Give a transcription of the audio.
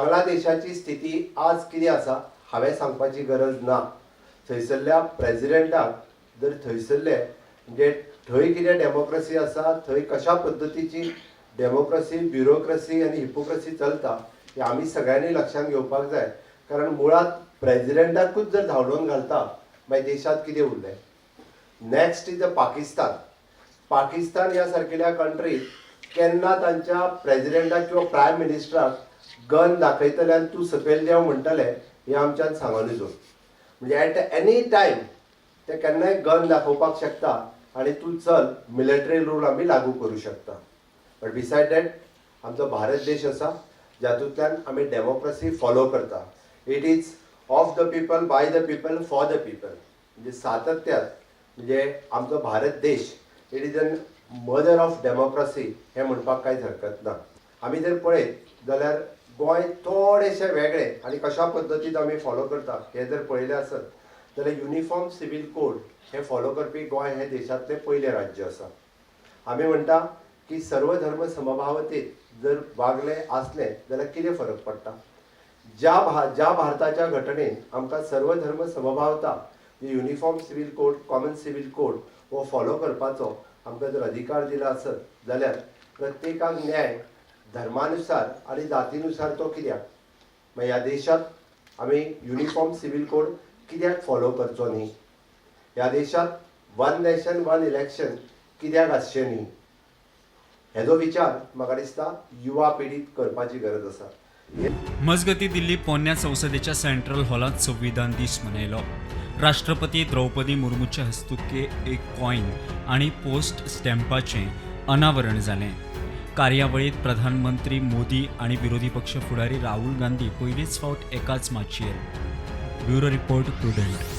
बांगलादेशाची स्थिती आज कितें आसा हांवें सांगपाची गरज ना। थंयसरल्या प्रेसिडेंटाक जर थंयसरले म्हणजे थंय कितें डेमोक्रेसी आसा, थंय कशा पद्दतीची डेमोक्रेसी, ब्युरोक्रेसी आनी हिपोक्रेसी चलता हे आमी सगळ्यांनी लक्षात घेवपाक जाय। कारण मुळात प्रेसिडेंटाकूच जर धांवडोवन घालता मागीर देशात कितें उरलें। Next is the Pakistan. Pakistan ह्या सारकेल्या कंट्रीत केन्ना तांच्या प्रेसिडेंटाक किंवा प्रायम मिनिस्टराक गन दाखयतले आनी तूं सकयल देंव म्हणटले हें आमच्यान सांगून नजो। म्हणजे एट एनी टायम ते केन्नाय गन दाखोवपाक शकता आनी तूं चल मिलिटरी रूल आमी लागू करूं शकता। बट बिसायड दॅट आमचो भारत देश आसा जातूंतल्यान आमी डेमोक्रेसी फॉलो करता। It is of the people, by the people, for the people. म्हणजे सातत्यान म्हणजे आमचो भारत देश it is an mother of democracy हें म्हणपाक कांयच हरकत ना। आमी जर पळयत जाल्यार गोंय थोडेशें वेगळें आनी कशा पद्दतीन आमी फॉलो करता हें जर पळयलें आसत जाल्यार युनिफॉर्म सिवील कोड हे फॉलो करपी गोंय हे देशांतलें पयलें राज्य आसा। आमी म्हणटा की सर्व धर्म समभावतेत जर वागले आसले जाल्यार कितें फरक पडटा। ज्या भारताच्या घटनेन आमकां सर्व धर्म समभावता uniform civil code, common civil code हो फॉलो करपाचो आमकां जर अधिकार दिला आसत जाल्यार प्रत्येकाक न्याय धर्मानुसार आनी जातीनुसार तो कित्याक। मागीर ह्या देशांत आमी युनिफॉर्म सिवील कोड कित्याक फॉलो करचो न्ही। ह्या देशांत वन नेशन वन इलेक्शन कित्याक आसचें न्ही हेजो विचार म्हाका दिसता युवा पिढीत करपाची गरज आसा। मजगती दिल्ली पोन्न्या संसदेच्या सेंट्रल हॉलात संविधान दीस मनयलो। राष्ट्रपती द्रौपदी मुर्मूच्या हस्तुके एक कॉइन आणि पोस्ट स्टॅम्पाचें अनावरण जालें। कार्यावळीत प्रधानमंत्री मोदी आणि विरोधी पक्ष फुडारी राहुल गांधी पयलीच फावट एकाच माचयेर। Bureau report prudent.